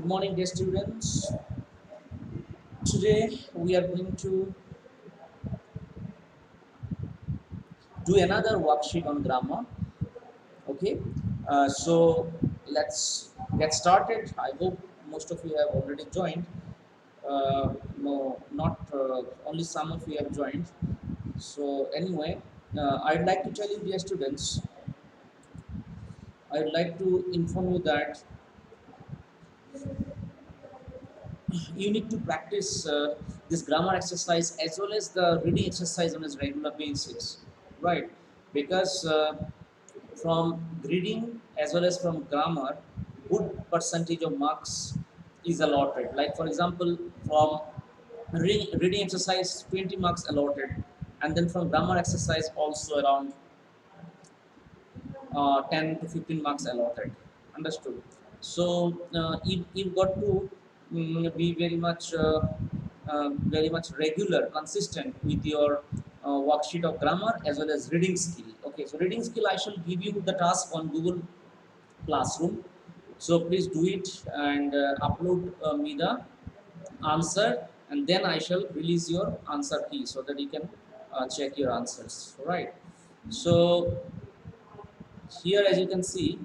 Good morning, dear students. Today we are going to do another worksheet on grammar. Okay, so let's get started. I hope most of you have already joined. No, not only some of you have joined. So anyway, I'd like to tell you, dear students, I'd like to inform you that you need to practice this grammar exercise as well as the reading exercise on a regular basis, right? Because from reading as well as from grammar, good percentage of marks is allotted. Like for example, from reading exercise, 20 marks allotted, and then from grammar exercise also around 10 to 15 marks allotted. Understood? So you've got to be very much regular, consistent with your worksheet of grammar as well as reading skill. Okay, so reading skill, I shall give you the task on Google Classroom. So please do it and upload me the answer, and then I shall release your answer key so that you can check your answers. All right. So here, as you can see,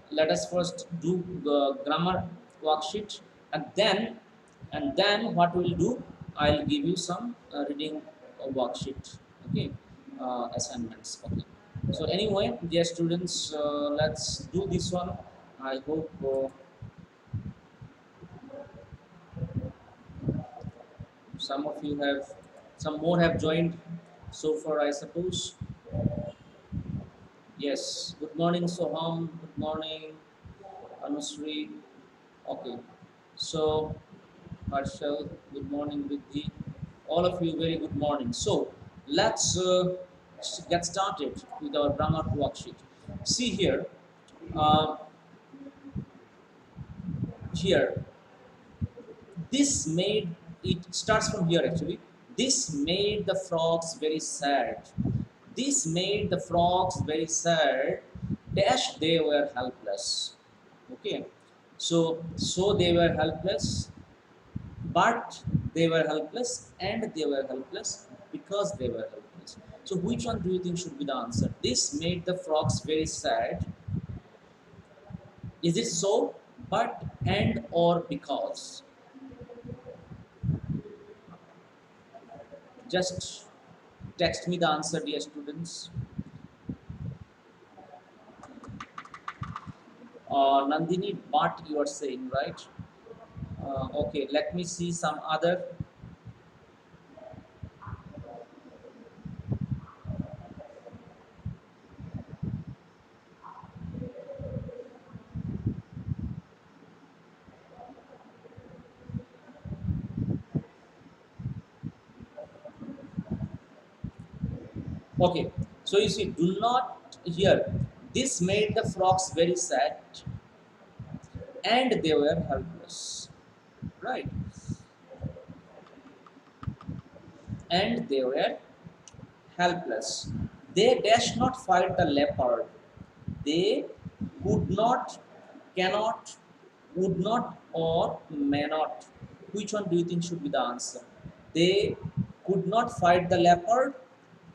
let us first do the grammar worksheet, and then what we'll do, I'll give you some reading worksheet. Okay, assignments. Okay, so anyway, dear students, let's do this one. I hope some more have joined so far, I suppose. Yes, good morning, Soham. Good morning, Anusri. Okay, so Harshal, good morning, Vidhi. All of you, very good morning. So let's get started with our grammar worksheet. See here, uh, here, this made, it starts from here actually. This made the frogs very sad. This made the frogs very sad. Dash, they were helpless. Okay, so they were helpless, but they were helpless, and they were helpless because they were helpless. So which one do you think should be the answer? This made the frogs very sad. Is it so? But, and, or because? Just text me the answer, dear students. Nandini, but you are saying, right? Okay, let me see some other. Okay, so you see, do not hear. This made the frogs very sad, and they were helpless. Right? And they were helpless. They dashed not fight the leopard. They could not, cannot, would not, or may not. Which one do you think should be the answer? They could not fight the leopard,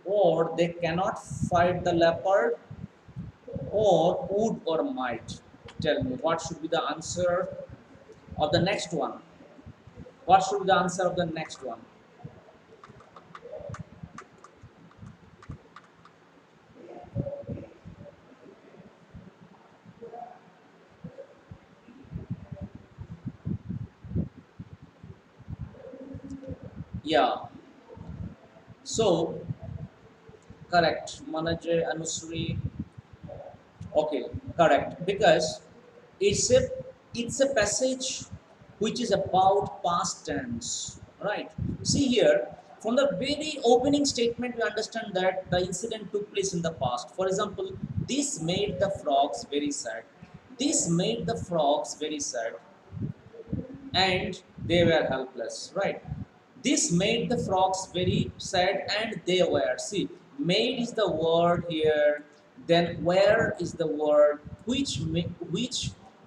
or they cannot fight the leopard, or would or might. Tell me, what should be the answer of the next one? What should be the answer of the next one? Yeah. So correct, Manager Anusri. Okay, correct. Because it's a it's a passage which is about past tense, right? See here, from the very opening statement, we understand that the incident took place in the past. For example, this made the frogs very sad. This made the frogs very sad, and they were helpless, right? This made the frogs very sad, and they were. See, made is the word here, then where is the word which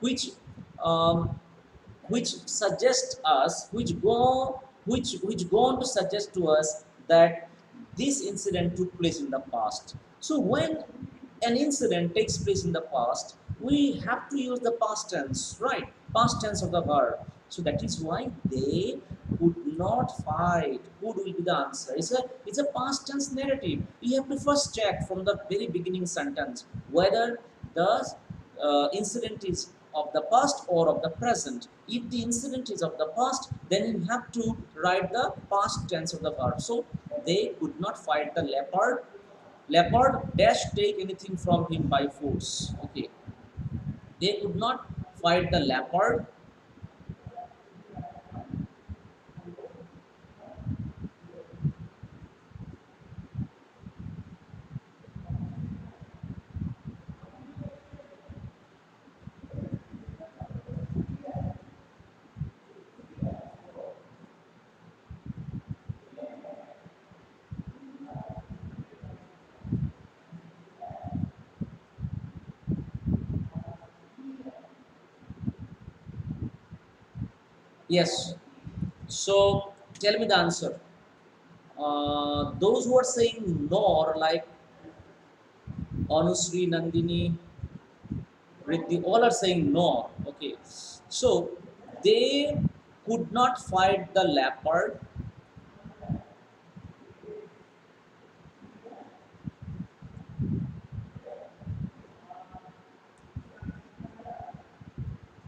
which um, which suggest us, which go on to suggest to us that this incident took place in the past. So when an incident takes place in the past, we have to use the past tense, right? Past tense of the verb. So that is why they could not fight. Could will be the answer. It's a past tense narrative. You have to first check from the very beginning sentence whether the incident is of the past or of the present. If the incident is of the past, then you have to write the past tense of the verb. So they could not fight the leopard. Leopard dash take anything from him by force. Okay, they could not fight the leopard. Yes. So tell me the answer. Those who are saying nor, like Anusri, Nandini, Riddhi, all are saying no. Okay, so they could not fight the leopard,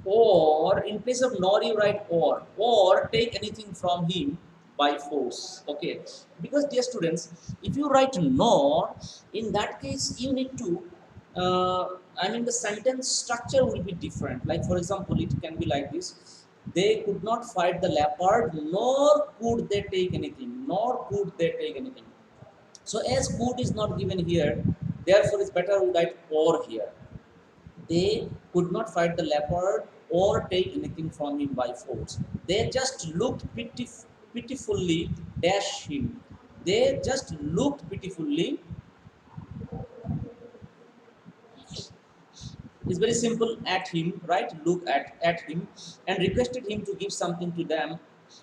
or in place of nor you write or take anything from him by force. Okay, because dear students, if you write nor, in that case you need to. I mean, the sentence structure will be different. Like for example, it can be like this: they could not fight the leopard, nor could they take anything. Nor could they take anything. So as could is not given here, therefore it's better we write or here. They could not fight the leopard or take anything from him by force. They just looked pitifully dash him. They just looked pitifully. It's very simple at him, right? Look at him and requested him to give something to them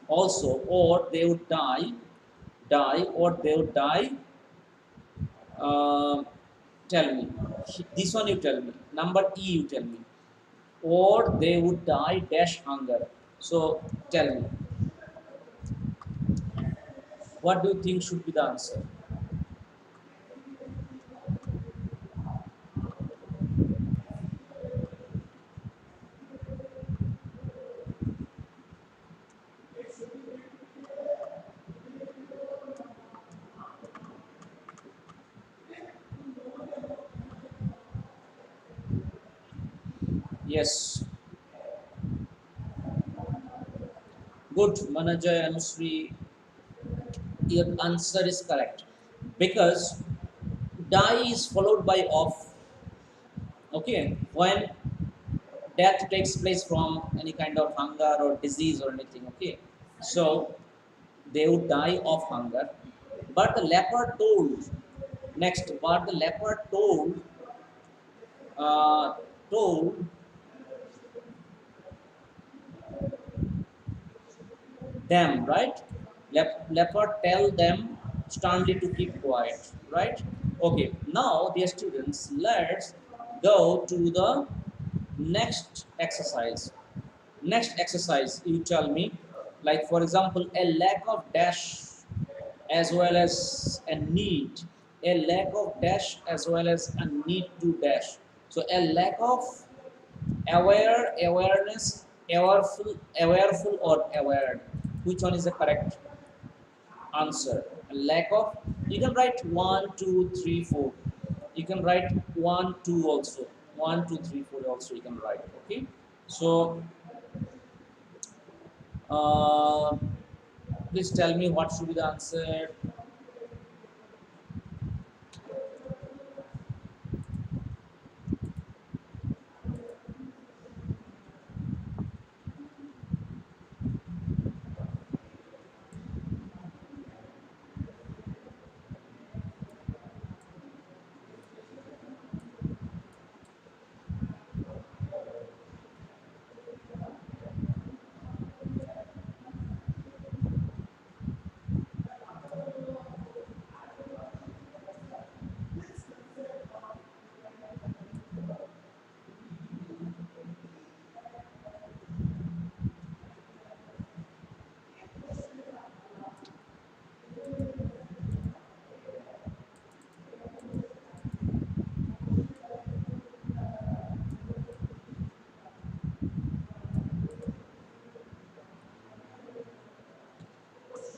also, or they would or they would die. Uh, Tell me. This one you tell me. Number E you tell me. Or they would die dash hunger. So tell me, what do you think should be the answer? Yes, good, Manager Anusri, your answer is correct. Because die is followed by off. Okay, when death takes place from any kind of hunger or disease or anything. Okay, so they would die of hunger. But the leopard told, next, but the leopard uh, told them, right? Leopard tell them sternly to keep quiet, right? Okay, now dear students, let's go to the next exercise. Next exercise, you tell me, like for example, a lack of dash as well as a need, a lack of dash as well as a need to dash. So a lack of awareness, awareful, or aware. Which one is the correct answer? A lack of. You can write one, two, three, four. You can write one, two also. One, two, three, four also. You can write. Okay. So, uh, please tell me what should be the answer.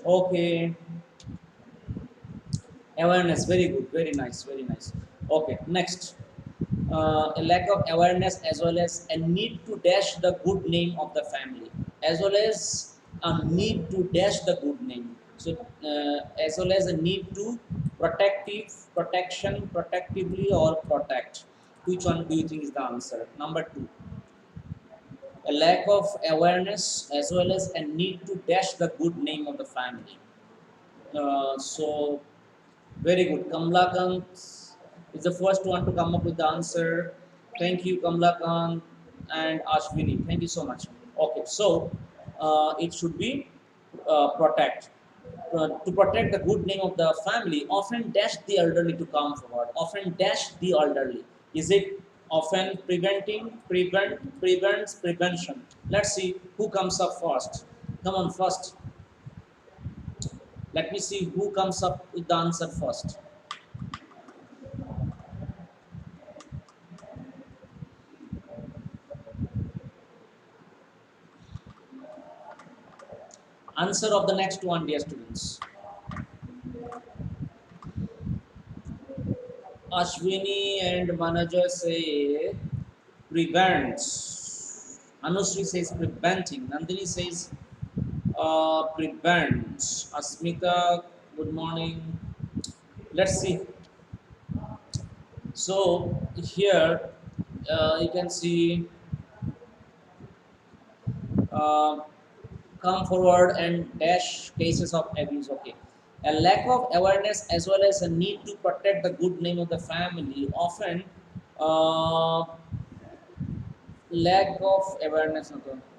Okay, awareness. Very good. Very nice. Very nice. Okay, next. A lack of awareness as well as a need to dash the good name of the family, as well as a need to dash the good name. So, as well as a need to protection, protectively or protect. Which one do you think is the answer? Number two, a lack of awareness as well as a need to dash the good name of the family. So very good. Kamlakant is the first one to come up with the answer. Thank you, Kamlakant and Ashwini. Thank you so much. Okay, so it should be protect. To protect the good name of the family, often dash the elderly to come forward. Often dash the elderly. Is it often prevents, prevention? Let's see who comes up first. Come on, first. Let me see who comes up with the answer first. Answer of the next one, dear students. Ashwini and Manaja say prevents. Anusri says preventing. Nandini says prevents. Asmita, good morning. Let's see. So here you can see uh, come forward and dash cases of abuse. Okay. A lack of awareness as well as a need to protect the good name of the family often uh, lack of awareness.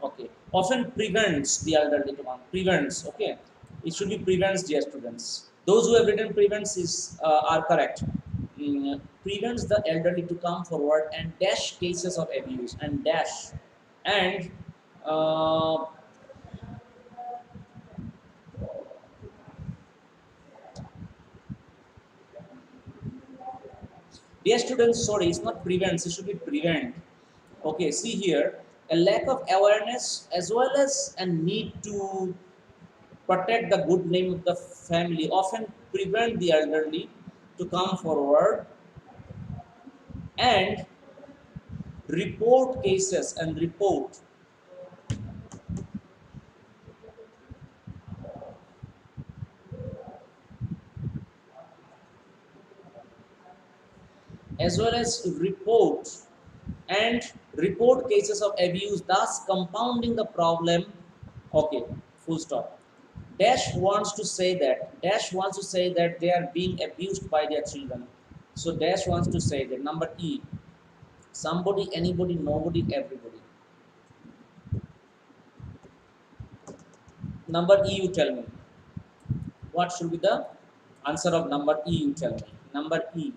Okay, often prevents the elderly to come. Prevents. Okay, it should be prevents, dear students. Those who have written prevents is are correct. Prevents the elderly to come forward and dash cases of abuse and dash and uh, dear students, sorry, it's not prevents, it should be prevent. Okay, see here, a lack of awareness as well as a need to protect the good name of the family often prevent the elderly to come forward and report cases and report as well as and report cases of abuse, thus compounding the problem. Okay, full stop. Dash wants to say that they are being abused by their children. So Dash wants to say that number E, somebody, anybody, nobody, everybody. Number E, you tell me. What should be the answer of number E? You tell me. Number E.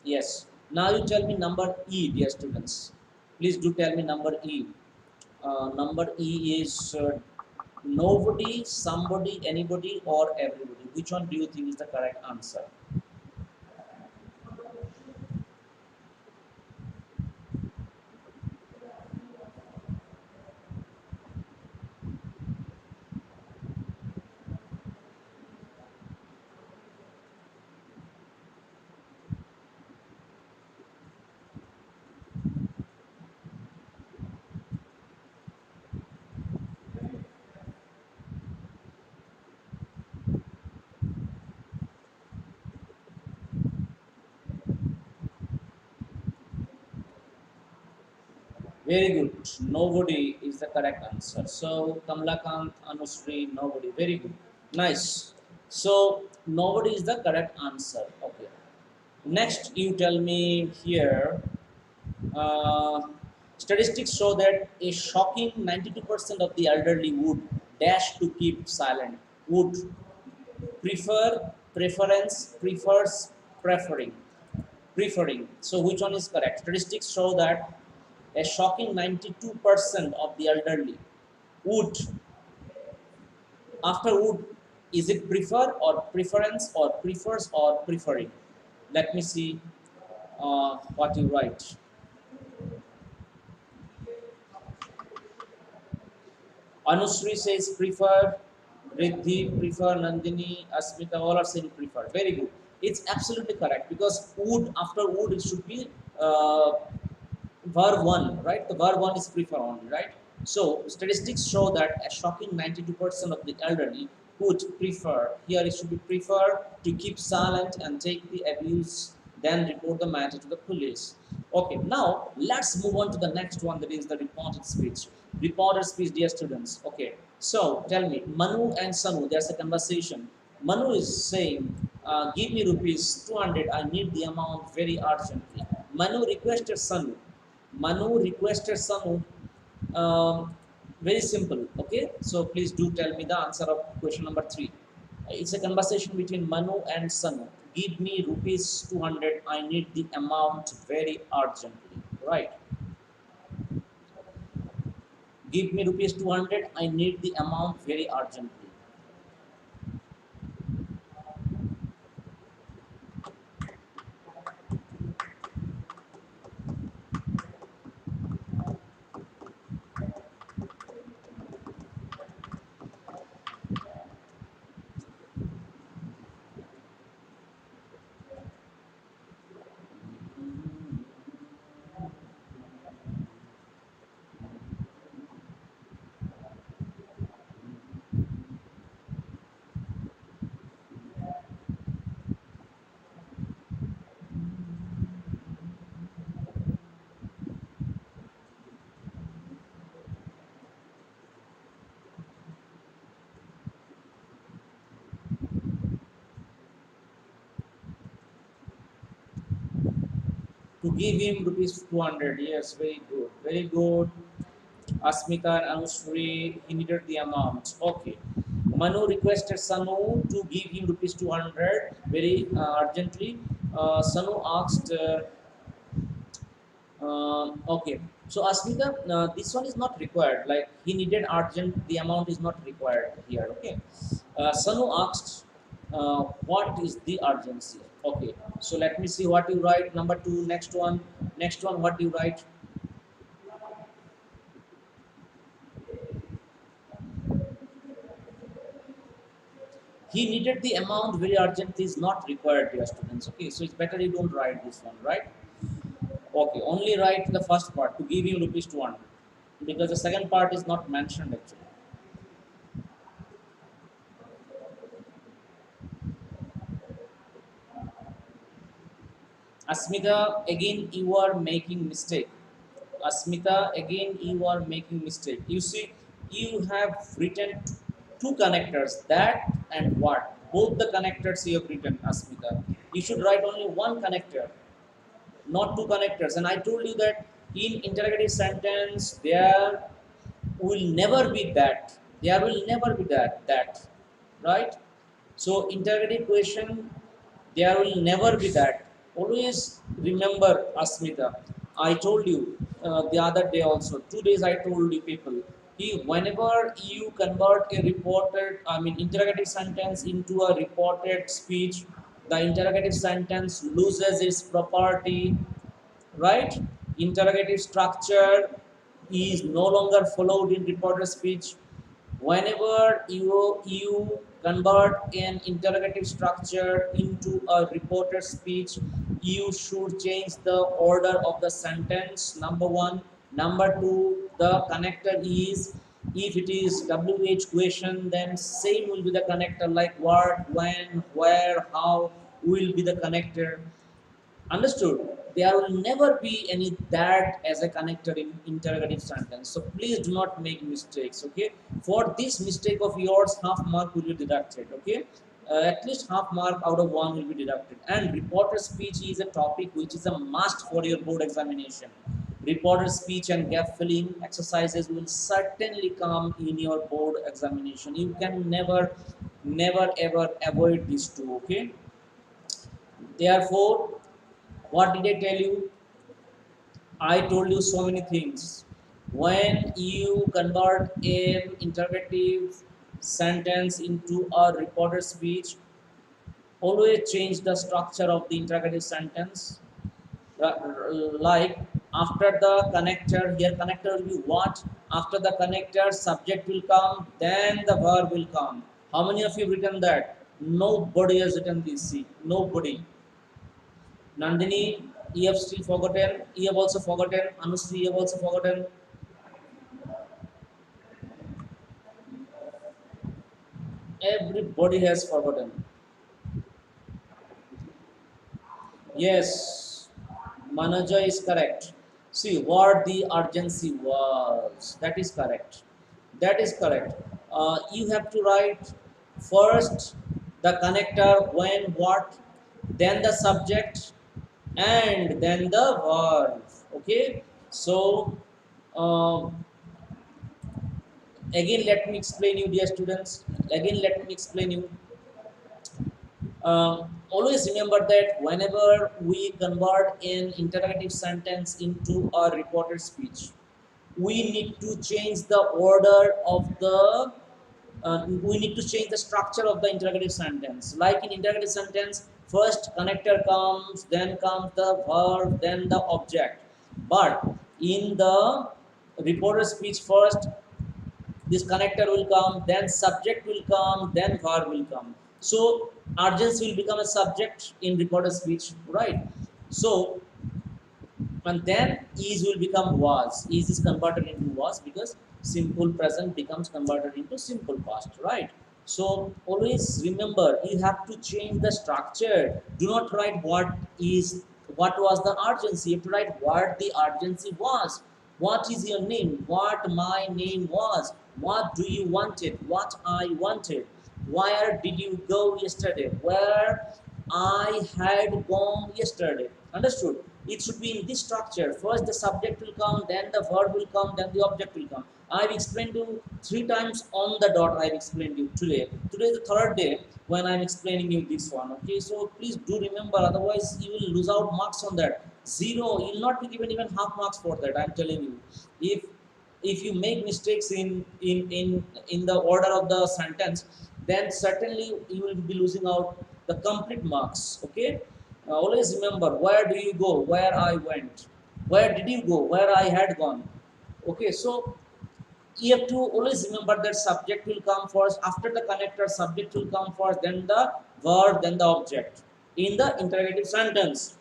Yes. Now you tell me number E, dear students. Please do tell me number E. Number E is nobody, somebody, anybody, or everybody. Which one do you think is the correct answer? Very good. Nobody is the correct answer. So Kamlakant, Anusri, nobody. Very good. Nice. So nobody is the correct answer. Okay. Next, you tell me here. Uh, Statistics show that a shocking 92% of the elderly would dash to keep silent. Would prefers, preferring. So which one is correct? Statistics show that a shocking 92% of the elderly would, after would, is it prefer or preference or prefers or preferring? Let me see what you write. Anushree says prefer, Riddhi prefer, Nandini, Asmita, all are saying prefer. Very good. It's absolutely correct because would, after would, it should be uh, verb 1, right? The verb 1 is prefer only, right? So, statistics show that a shocking 92% of the elderly would prefer, here it should be prefer, to keep silent and take the abuse, then report the matter to the police. Okay, now let's move on to the next one, that is the reported speech. Reported speech, dear students. Okay, so tell me, Manu and Sanu, there's a conversation. Manu is saying, give me rupees 200, I need the amount very urgently. Manu requested Sanu. Manu requested Sanu. Very simple. Okay, so please do tell me the answer of question number 3. It's a conversation between Manu and Sanu. Give me rupees 200. I need the amount very urgently. Right. Give me rupees 200. I need the amount very urgently. To give him rupees 200. Yes, very good. Very good. Asmita and Anushri, he needed the amount. Okay. Manu requested Sanu to give him rupees 200 very urgently. Sanu asked, okay. So Asmita, this one is not required. Like he needed urgent, the amount is not required here. Okay. Sanu asked, what is the urgency? Okay. So let me see what you write. Number 2, next one. Next one, what do you write? He needed the amount very urgent is not required, dear students. Okay, so it's better you don't write this one, right? Okay, only write the first part, to give you rupees 200, because the second part is not mentioned actually. Asmita, again you are making mistake. Asmita, again you are making mistake. You see, you have written two connectors, that and what. Both the connectors you have written, Asmita. You should write only one connector, not two connectors. And I told you that in interrogative sentence there will never be that. There will never be that. Right? So interrogative question, there will never be that. Always remember, Asmita. I told you the other day also. 2 days I told you people. Whenever you convert a reported, I mean interrogative sentence into a reported speech, the interrogative sentence loses its property, right? Interrogative structure is no longer followed in reporter speech. Whenever you convert an interrogative structure into a reporter speech, you should change the order of the sentence. Number one. Number two, the connector is, if it is WH question, then same will be the connector, like what, when, where, how will be the connector. Understood? There will never be any that as a connector in interrogative sentence. So please do not make mistakes. Okay. For this mistake of yours, half mark will be deducted. Okay. At least half mark out of 1 will be deducted. And reporter speech is a topic which is a must for your board examination. Reporter speech and gap filling exercises will certainly come in your board examination. You can never ever avoid these two. Okay. Therefore, what did I tell you? I told you so many things. When you convert an interrogative sentence into a reported speech, always change the structure of the interrogative sentence. Like after the connector, here connector will be what? After the connector, subject will come, then the verb will come. How many of you have written that? Nobody has written this. See, nobody. Nandini, you have still forgotten. You have also forgotten. Anusri, you have also forgotten. Everybody has forgotten. Yes, Manaja is correct. See what the urgency was. That is correct. That is correct. You have to write first the connector, when, what, then the subject, and then the verb. Okay. So again, let me explain you, dear students. Again, let me explain you. Always remember that whenever we convert an interrogative sentence into a reported speech, we need to change the order of the we need to change the structure of the interrogative sentence. Like in interrogative sentence, first connector comes, then comes the verb, then the object. But in the reported speech, first this connector will come, then subject will come, then verb will come. So urgency will become a subject in recorded speech, right? So and then is will become was. Is converted into was because simple present becomes converted into simple past, right? So always remember you have to change the structure. Do not write what was the urgency. You have to write what the urgency was. What is your name? What my name was? What do you wanted? What I wanted? Where did you go yesterday? Where I had gone yesterday. Understood? It should be in this structure. First the subject will come, then the verb will come, then the object will come. I've explained you three times on the dot. I've explained you today. Today is the third day when I'm explaining you this one. Okay, so please do remember, otherwise you will lose out marks on that. Zero, you'll not be given even half marks for that. I'm telling you. If you make mistakes in the order of the sentence, then certainly you will be losing out the complete marks. Okay, always remember, where do you go, where I went, where did you go, where I had gone. Okay, so you have to always remember that subject will come first. After the connector, subject will come first, then the verb, then the object in the interrogative sentence,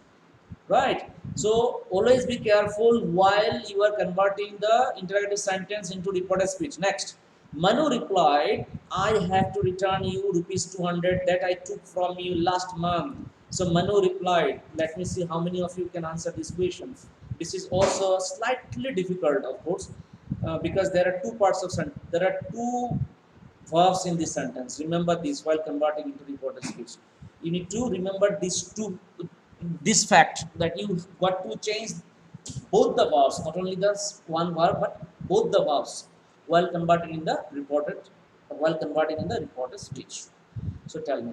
right? So always be careful while you are converting the interrogative sentence into reported speech. Next, Manu replied, I have to return you rupees 200 that I took from you last month. So Manu replied, let me see how many of you can answer this question. This is also slightly difficult, of course, because there are two parts of sentence. There are two verbs in this sentence. Remember this while converting into reported speech. You need to remember this fact that you got to change both the verbs, not only the one verb, but both the verbs while converting in the reported speech. So tell me,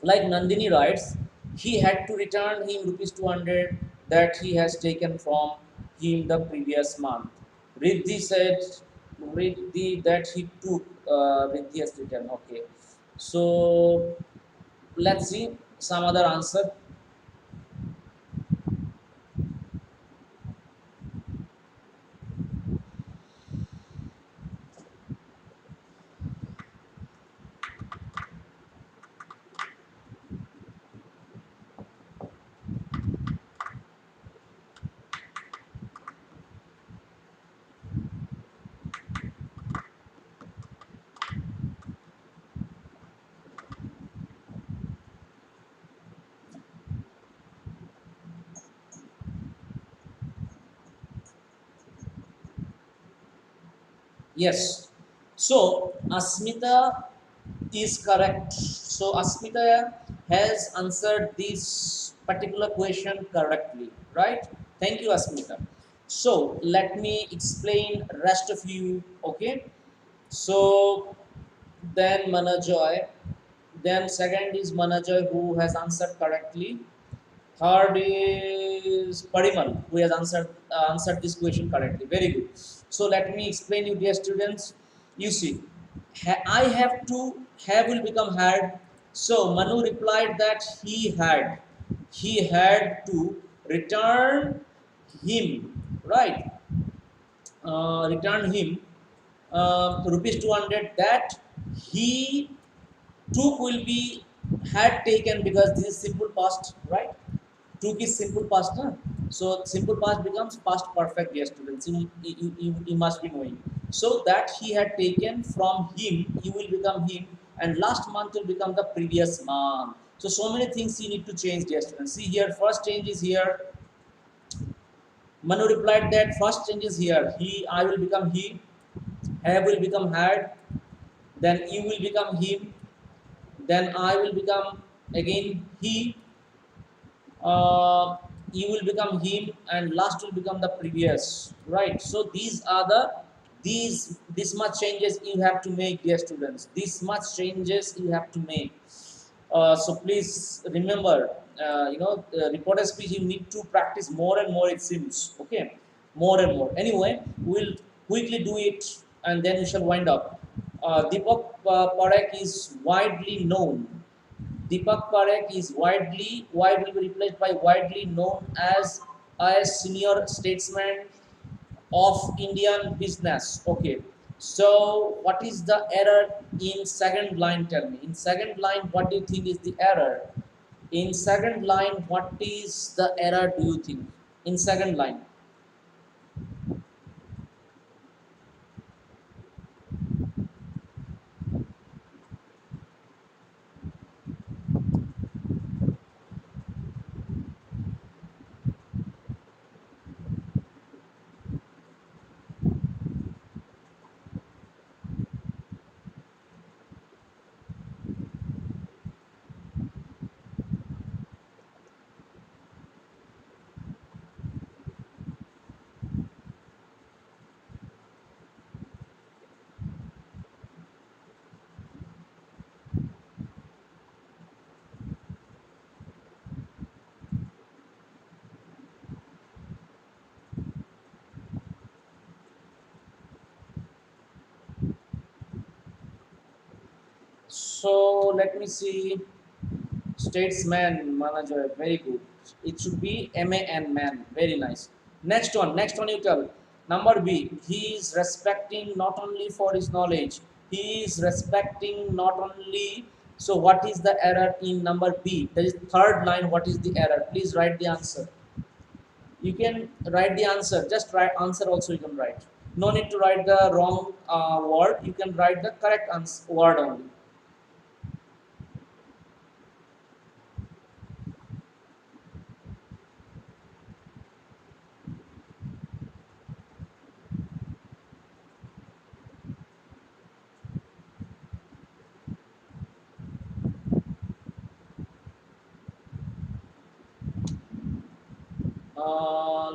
like Nandini writes, he had to return him rupees 200 that he has taken from him the previous month. Riddhi said, Riddhi that he took, Riddhi has returned. Okay. So let's see some other answer. Yes. So Asmita is correct. So Asmita has answered this particular question correctly, right? Thank you, Asmita. So let me explain rest of you. Okay. So then Manajoy. Then second is Manajoy who has answered correctly. Third is Parimal, who has answered this question correctly. Very good. So let me explain you, dear students. You see, I have to have will become had. So Manu replied that he had to return him, right? returned him rupees 200 that he took will be had taken, because this is simple past, right? Took is simple past, na? So simple past becomes past perfect, dear students. You must be knowing. So that he had taken from him, you will become him, and last month will become the previous month. So many things you need to change, dear students. See here, first change is here. Manu replied that first change is here. He, I will become he. Have will become had. Then you will become him. Then I will become again he. uh, you will become him, and last will become the previous, right? So these are the, these this much changes you have to make, dear students. This much changes you have to make. So please remember, reporter speech you need to practice more and more, it seems. Okay, more and more. Anyway, we'll quickly do it, and then we shall wind up. Deepak Parekh is widely known. Deepak Parekh is widely replaced by widely known as a senior statesman of Indian business. Okay. So what is the error in second line? Tell me. In second line, what do you think is the error? In second line, what is the error, do you think? In second line. So let me see. Statesman, manager, very good. It should be MAN, man. Very nice. Next one you tell. Number B, he is respecting not only for his knowledge, he is respecting not only. So, what is the error in number B? That is third line. What is the error? Please write the answer. You can write the answer. Just write answer also, you can write. No need to write the wrong word. You can write the correct word only.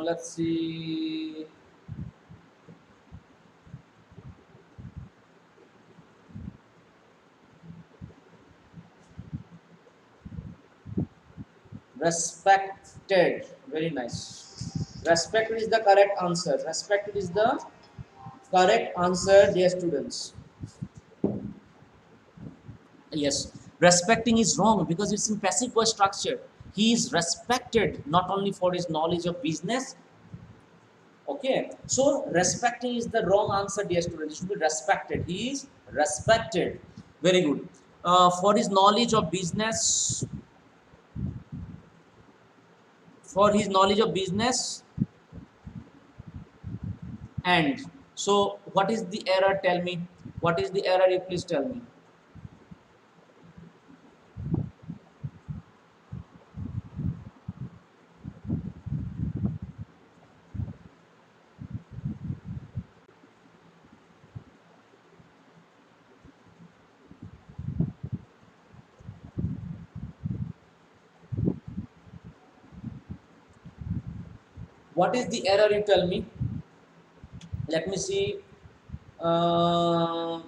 Let's see. Respected. Very nice. Respected is the correct answer. Respected is the correct answer, dear students. Yes. Respecting is wrong because it's in passive voice structure. He is respected not only for his knowledge of business. Okay. So respecting is the wrong answer, dear students. It should be respected. He is respected. Very good. For his knowledge of business, for his knowledge of business and, so what is the error, tell me? What is the error, you please tell me? What is the error, you tell me? Let me see. uh,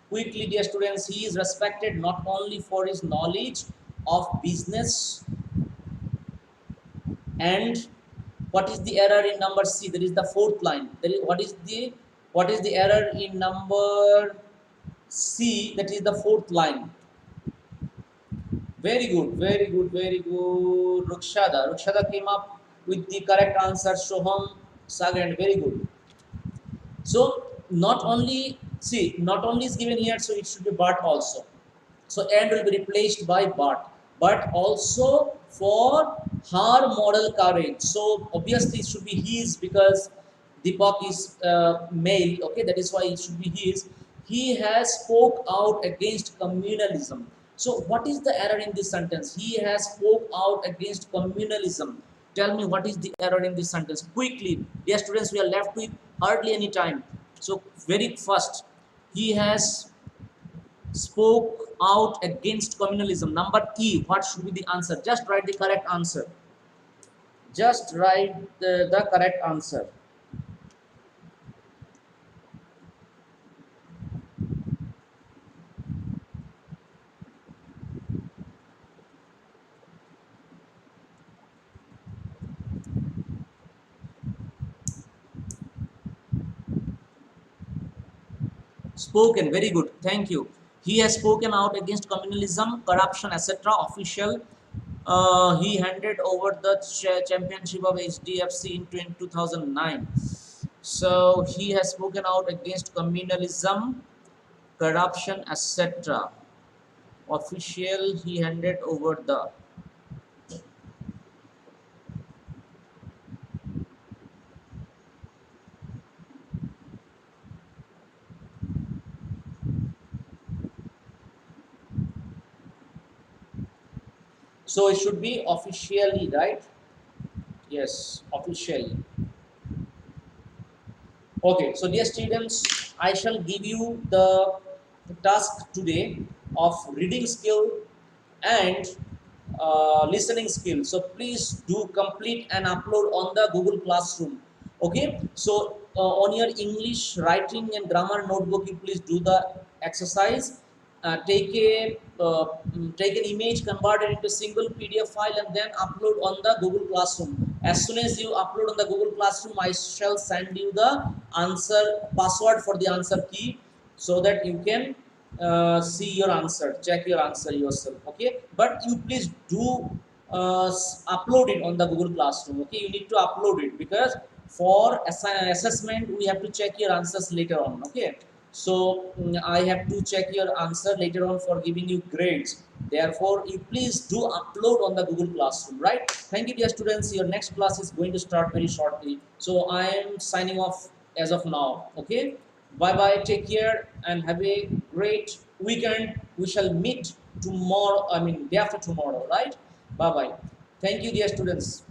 Quickly, dear students, he is respected not only for his knowledge of business and, what is the error in number C? That is the fourth line. That is, what is the error in number C? That is the fourth line. Very good, very good, very good. Rukshada came up with the correct answer. Shoham Sagand, very good. So not only see, not only is given here, so it should be but also. So and will be replaced by but also for her moral courage. So obviously it should be his because Deepak is male. Okay, that is why it should be his. He has spoke out against communalism. So what is the error in this sentence? He has spoke out against communalism. Tell me what is the error in this sentence quickly. Dear students, we are left with hardly any time. So very first, he has spoke out against communalism. Number E, what should be the answer? Just write the correct answer. Just write the correct answer. Spoken, very good. Thank you. He has spoken out against communalism, corruption, etc. Official. He handed over the championship of HDFC in 2009. So he has spoken out against communalism, corruption, etc. Official, he handed over the. So it should be officially, right? Yes, officially. Okay, so dear students, I shall give you the task today of reading skill and listening skill. So please do complete and upload on the Google Classroom. Okay, so on your English writing and grammar notebook, you please do the exercise. Take an image, convert it into single PDF file, and then upload on the Google Classroom. As soon as you upload on the Google Classroom, I shall send you the answer password for the answer key so that you can see your answer, check your answer yourself. Okay, but you please do upload it on the Google Classroom. Okay, you need to upload it because for assessment we have to check your answers later on. Okay, so I have to check your answer later on for giving you grades. Therefore, you please do upload on the Google Classroom, right? Thank you, dear students. Your next class is going to start very shortly. So I am signing off as of now. Okay, bye bye. Take care and have a great weekend. We shall meet tomorrow. I mean, day after tomorrow, right? Bye bye. Thank you, dear students.